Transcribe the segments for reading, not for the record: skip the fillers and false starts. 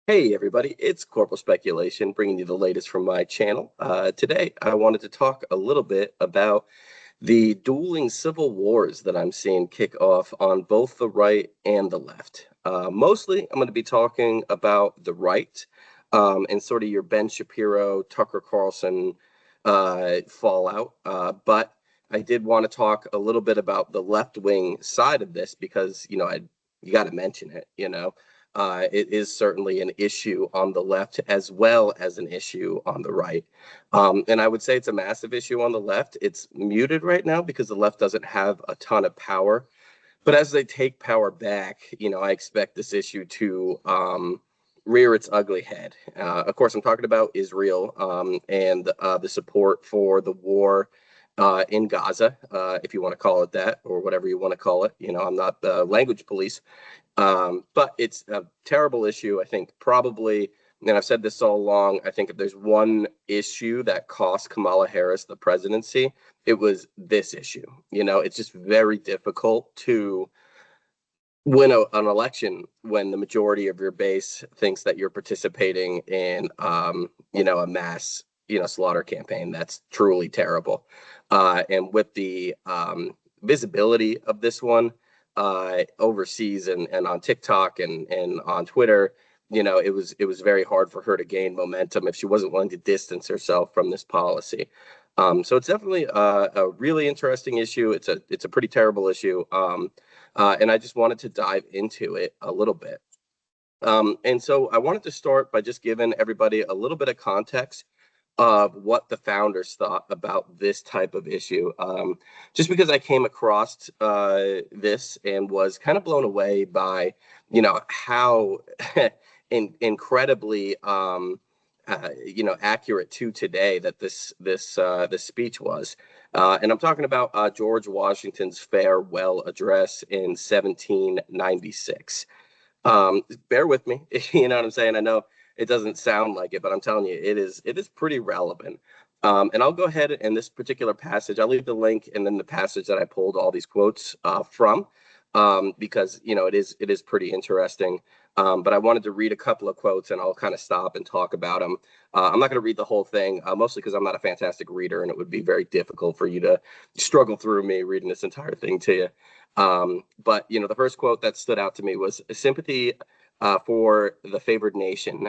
Hey everybody, it's Corporal Speculation bringing you the latest from my channel. Today I wanted to talk a little bit about the dueling civil wars that I'm seeing kick off on both the right and the left. Mostly I'm going to be talking about the right and sort of your Ben Shapiro, Tucker Carlson fallout. But I did want to talk a little bit about the left wing side of this because, you got to mention it, it is certainly an issue on the left as well as an issue on the right. And I would say it's a massive issue on the left. It's muted right now because the left doesn't have a ton of power. But as they take power back, I expect this issue to rear its ugly head. Of course, I'm talking about Israel and the support for the war in Gaza, if you want to call it that, or whatever you want to call it. I'm not the language police, but it's a terrible issue. I think probably, and I've said this all along, I think if there's one issue that cost Kamala Harris the presidency, it was this issue. It's just very difficult to win an election when the majority of your base thinks that you're participating in, a mass, slaughter campaign. That's truly terrible. And with the visibility of this one overseas and on TikTok and on Twitter, it was very hard for her to gain momentum if she wasn't willing to distance herself from this policy. So it's definitely a really interesting issue. It's a pretty terrible issue. And I just wanted to dive into it a little bit. And so I wanted to start by just giving everybody a little bit of context of what the founders thought about this type of issue. Just because I came across this and was kind of blown away by, how incredibly, accurate to today that this speech was. And I'm talking about George Washington's farewell address in 1796. Bear with me, you know what I'm saying? I know it doesn't sound like it, but I'm telling you, it is pretty relevant. And I'll go ahead and this particular passage, I'll leave the link and then the passage that I pulled all these quotes from, because it is pretty interesting. But I wanted to read a couple of quotes and I'll kind of stop and talk about them. I'm not going to read the whole thing, mostly because I'm not a fantastic reader and it would be very difficult for you to struggle through me reading this entire thing to you. But the first quote that stood out to me was sympathy for the favored nation,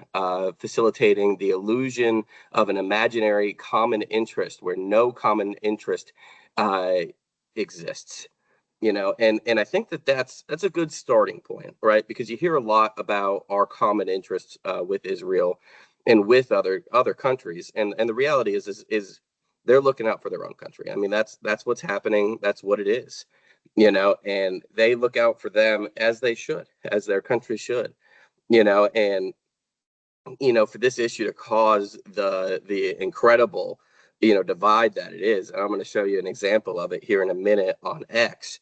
facilitating the illusion of an imaginary common interest where no common interest exists. And I think that's a good starting point, right? Because you hear a lot about our common interests with Israel and with other countries, and the reality is they're looking out for their own country. I mean, that's what's happening. That's what it is, and they look out for them as they should, as their country should, and for this issue to cause the incredible, divide that it is. And I'm going to show you an example of it here in a minute on X.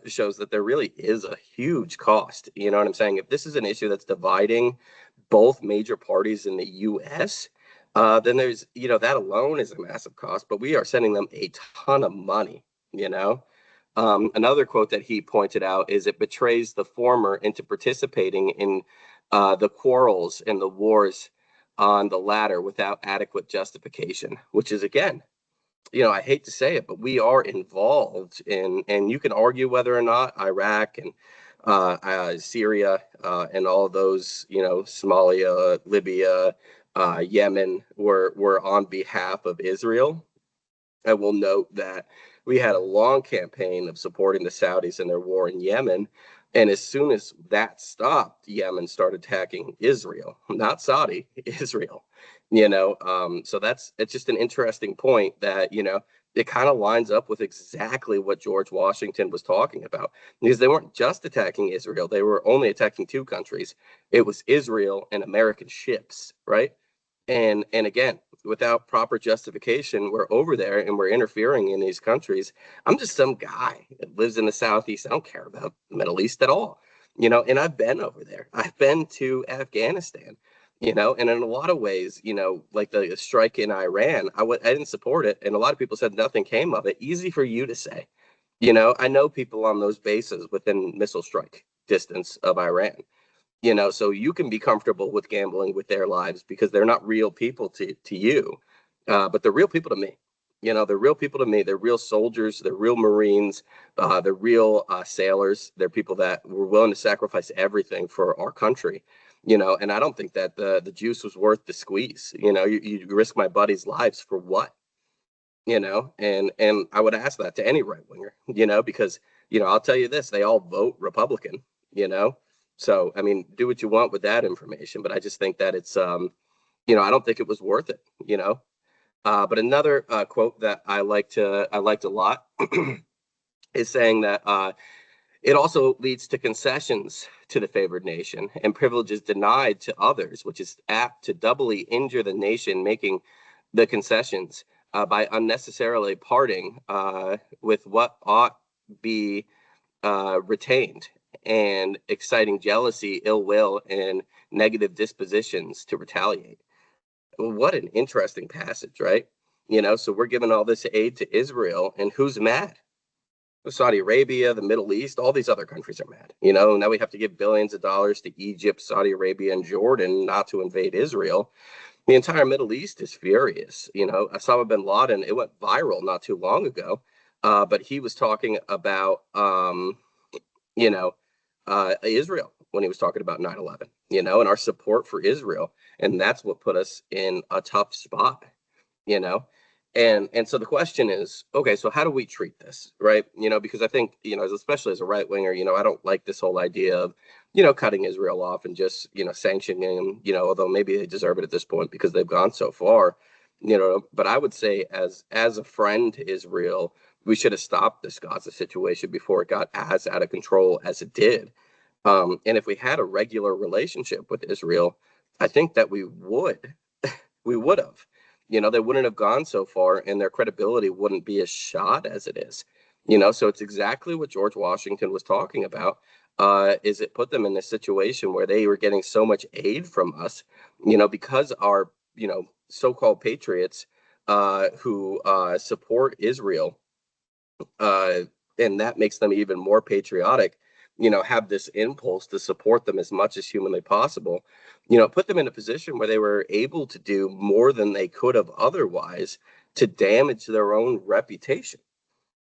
Shows that there really is a huge cost. You know what I'm saying? If this is an issue that's dividing both major parties in the U.S., then there's, that alone is a massive cost. But we are sending them a ton of money. Another quote that he pointed out is it betrays the former into participating in the quarrels and the wars on the latter without adequate justification, which is, again, I hate to say it, but we are involved in, and you can argue whether or not Iraq and Syria and all of those, Somalia, Libya, Yemen were on behalf of Israel. I will note that we had a long campaign of supporting the Saudis in their war in Yemen. And as soon as that stopped, Yemen started attacking Israel, not Saudi, Israel. So it's just an interesting point that, it kind of lines up with exactly what George Washington was talking about, because they weren't just attacking Israel. They were only attacking two countries. It was Israel and American ships, right? And again, without proper justification, we're over there and we're interfering in these countries. I'm just some guy that lives in the Southeast. I don't care about the Middle East at all, and I've been over there. I've been to Afghanistan, and in a lot of ways, like the strike in Iran, I didn't support it. And a lot of people said nothing came of it. Easy for you to say. I know people on those bases within missile strike distance of Iran. So you can be comfortable with gambling with their lives because they're not real people to you, but they're real people to me. They're real people to me. They're real soldiers. They're real Marines. They're real sailors. They're people that were willing to sacrifice everything for our country. And I don't think that the juice was worth the squeeze. You risk my buddies' lives for what? And I would ask that to any right winger, because I'll tell you this, they all vote Republican, you know. So I mean, do what you want with that information, but I just think that it's I don't think it was worth it, but another quote that I liked a lot is saying that it also leads to concessions to the favored nation and privileges denied to others, which is apt to doubly injure the nation making the concessions by unnecessarily parting with what ought be retained and exciting jealousy, ill will, and negative dispositions to retaliate. What an interesting passage, right? So we're giving all this aid to Israel, and who's mad? Saudi Arabia, the Middle East, all these other countries are mad. Now we have to give billions of dollars to Egypt, Saudi Arabia, and Jordan not to invade Israel. The entire Middle East is furious. Osama bin Laden, it went viral not too long ago, but he was talking about, Israel when he was talking about 9/11, and our support for Israel. And that's what put us in a tough spot, you know and so the question is, okay, so how do we treat this, right? Because I think, especially as a right winger, I don't like this whole idea of cutting Israel off and just sanctioning them, although maybe they deserve it at this point because they've gone so far, but I would say as a friend to Israel, we should have stopped this Gaza situation before it got as out of control as it did. And if we had a regular relationship with Israel, I think that we would have. They wouldn't have gone so far, and their credibility wouldn't be as shot as it is. So it's exactly what George Washington was talking about. Is it put them in this situation where they were getting so much aid from us, because our, so-called patriots who support Israel, uh, and that makes them even more patriotic, have this impulse to support them as much as humanly possible, put them in a position where they were able to do more than they could have otherwise to damage their own reputation,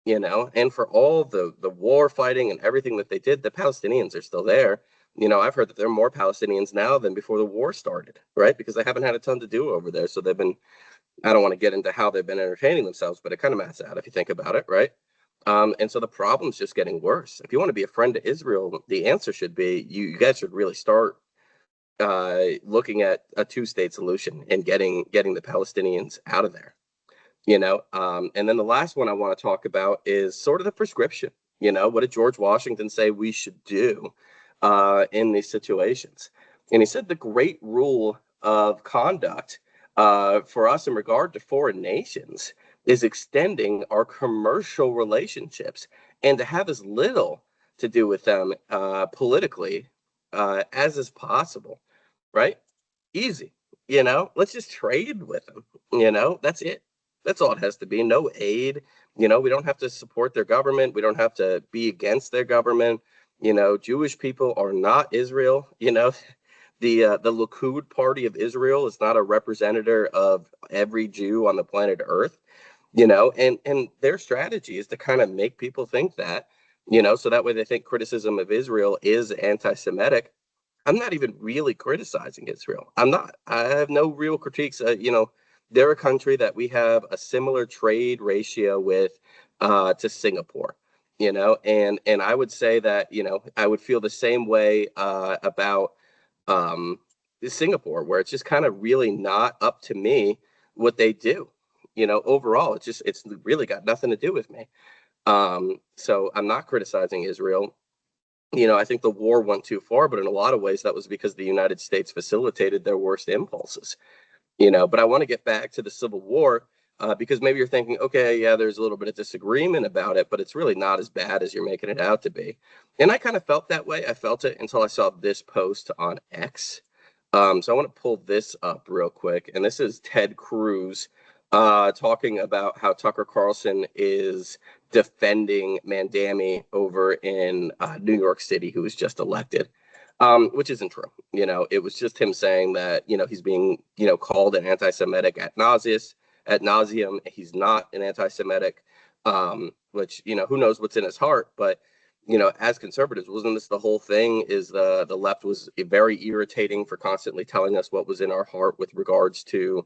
and for all the war fighting and everything that they did, the Palestinians are still there. I've heard that there are more Palestinians now than before the war started, right? Because they haven't had a ton to do over there. So they've been, I don't want to get into how they've been entertaining themselves, but it kind of maths out if you think about it, right? And so the problem's just getting worse. If you want to be a friend to Israel, the answer should be you guys should really start looking at a two-state solution and getting the Palestinians out of there. And then the last one I want to talk about is sort of the prescription. What did George Washington say we should do in these situations? And he said the great rule of conduct for us in regard to foreign nations is extending our commercial relationships and to have as little to do with them politically as is possible, right? Easy. Let's just trade with them. That's it. That's all it has to be. No aid. We don't have to support their government. We don't have to be against their government. Jewish people are not Israel. The Likud party of Israel is not a representative of every Jew on the planet Earth. And their strategy is to kind of make people think that, so that way they think criticism of Israel is anti-Semitic. I'm not even really criticizing Israel. I'm not. I have no real critiques. They're a country that we have a similar trade ratio with to Singapore. And I would say that I would feel the same way about um, Singapore, where it's just kind of really not up to me what they do. Overall, it's really got nothing to do with me. So I'm not criticizing Israel. I think the war went too far, but in a lot of ways that was because the United States facilitated their worst impulses. But I want to get back to the Civil War because maybe you're thinking, okay, yeah, there's a little bit of disagreement about it, but it's really not as bad as you're making it out to be. And I kind of felt that way. I felt it until I saw this post on X. So I want to pull this up real quick. And this is Ted Cruz talking about how Tucker Carlson is defending Mandami over in New York City, who was just elected. Which isn't true. It was just him saying that, he's being, called an anti-Semitic at nauseum. He's not an anti-Semitic, which, who knows what's in his heart. But, as conservatives, wasn't this the whole thing? Is the left was very irritating for constantly telling us what was in our heart with regards to,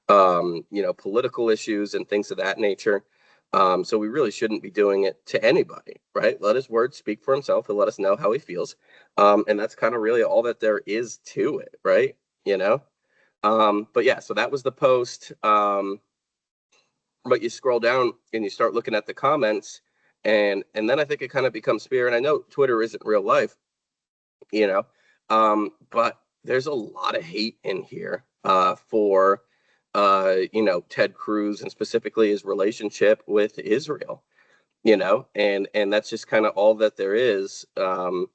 political issues and things of that nature. So we really shouldn't be doing it to anybody, right? Let his words speak for himself and let us know how he feels. And that's kind of really all that there is to it, right? You know? But yeah, so that was the post. But you scroll down and you start looking at the comments, and then I think it kind of becomes fear. And I know Twitter isn't real life, you know, but there's a lot of hate in here for Ted Cruz and specifically his relationship with Israel, and that's just kind of all that there is. You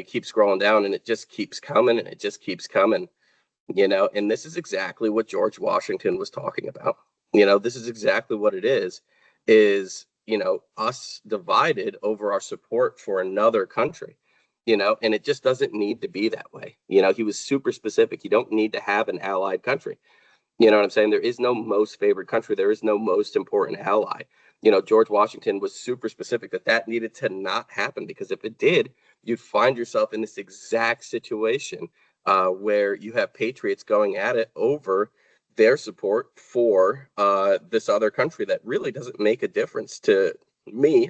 keep scrolling down and it just keeps coming and it just keeps coming, and this is exactly what George Washington was talking about. This is exactly what it is, us divided over our support for another country, and it just doesn't need to be that way. He was super specific. You don't need to have an allied country. You know what I'm saying? There is no most favored country. There is no most important ally. George Washington was super specific that needed to not happen, because if it did, you'd find yourself in this exact situation where you have patriots going at it over their support for this other country that really doesn't make a difference to me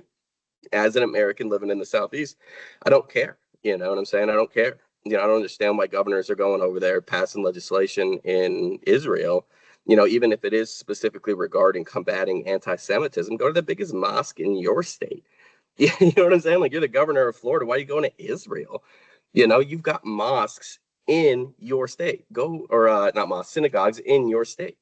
as an American living in the Southeast. I don't care. You know what I'm saying? I don't care. I don't understand why governors are going over there passing legislation in Israel. Even if it is specifically regarding combating anti-Semitism, go to the biggest mosque in your state. You know what I'm saying? Like, you're the governor of Florida. Why are you going to Israel? You've got mosques in your state. Go, or not mosques, synagogues in your state.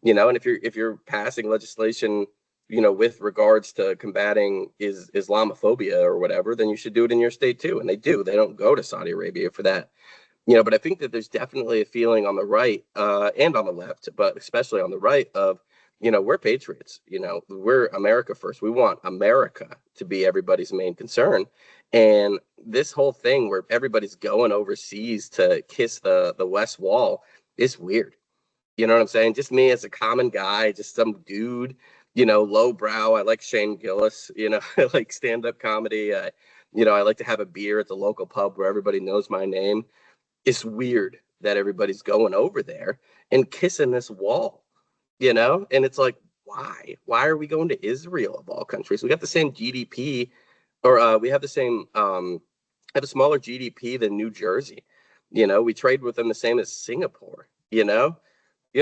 And if you're passing legislation, with regards to combating Islamophobia or whatever, then you should do it in your state too. And they do. They don't go to Saudi Arabia for that. But I think that there's definitely a feeling on the right and on the left, but especially on the right of, we're patriots. We're America first. We want America to be everybody's main concern. And this whole thing where everybody's going overseas to kiss the West Wall is weird. You know what I'm saying? Just me as a common guy, just some dude, lowbrow. I like Shane Gillis, I like stand-up comedy. I like to have a beer at the local pub where everybody knows my name. It's weird that everybody's going over there and kissing this wall, and it's like, why are we going to Israel of all countries? We got the same GDP, or we have the same have a smaller GDP than New Jersey. We trade with them the same as Singapore.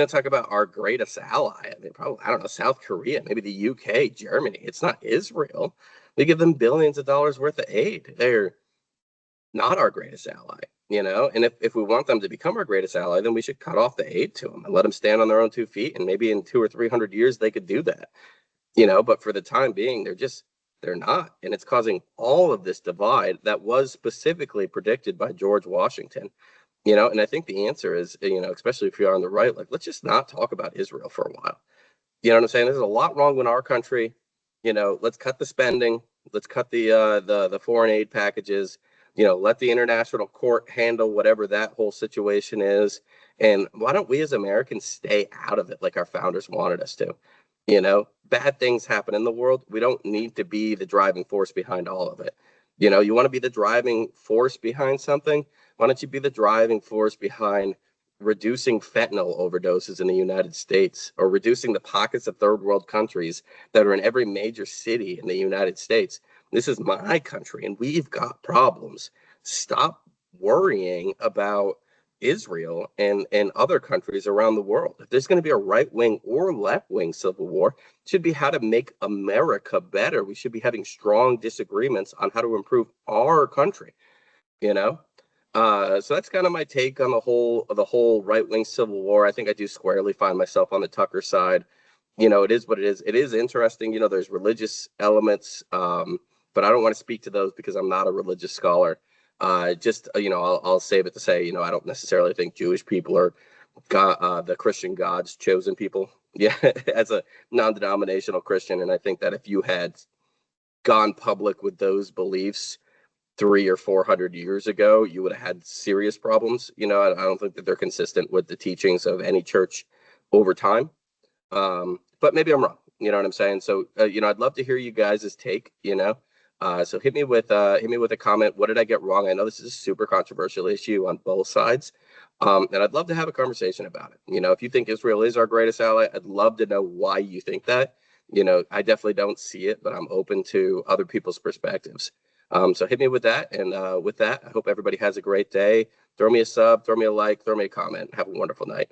Talk about our greatest ally. I mean, probably, I don't know, South Korea, maybe the UK, Germany. It's not Israel. We give them billions of dollars worth of aid. They're not our greatest ally, and if we want them to become our greatest ally, then we should cut off the aid to them and let them stand on their own 2 feet. And maybe in 200 or 300 years, they could do that, but for the time being, they're not. And it's causing all of this divide that was specifically predicted by George Washington, and I think the answer is, especially if you're on the right, like, let's just not talk about Israel for a while. You know what I'm saying? There's a lot wrong with our country. Let's cut the spending. Let's cut the foreign aid packages. Let the international court handle whatever that whole situation is. And why don't we as Americans stay out of it like our founders wanted us to? Bad things happen in the world. We don't need to be the driving force behind all of it. You want to be the driving force behind something? Why don't you be the driving force behind reducing fentanyl overdoses in the United States, or reducing the pockets of third world countries that are in every major city in the United States? This is my country and we've got problems. Stop worrying about Israel and other countries around the world. If there's going to be a right wing or left wing civil war, it should be how to make America better. We should be having strong disagreements on how to improve our country, so that's kind of my take on the whole right wing civil war. I think I do squarely find myself on the Tucker side. It is what it is. It is interesting. There's religious elements, but I don't want to speak to those because I'm not a religious scholar. I'll save it to say, I don't necessarily think Jewish people are God, the Christian God's chosen people. Yeah, as a non-denominational Christian, and I think that if you had gone public with those beliefs, 300 or 400 years ago, you would have had serious problems. I don't think that they're consistent with the teachings of any church over time. But maybe I'm wrong. You know what I'm saying? So, I'd love to hear you guys' take. So hit me with a comment. What did I get wrong? I know this is a super controversial issue on both sides, and I'd love to have a conversation about it. If you think Israel is our greatest ally, I'd love to know why you think that. I definitely don't see it, but I'm open to other people's perspectives. So hit me with that, and with that, I hope everybody has a great day. Throw me a sub, throw me a like, throw me a comment. Have a wonderful night.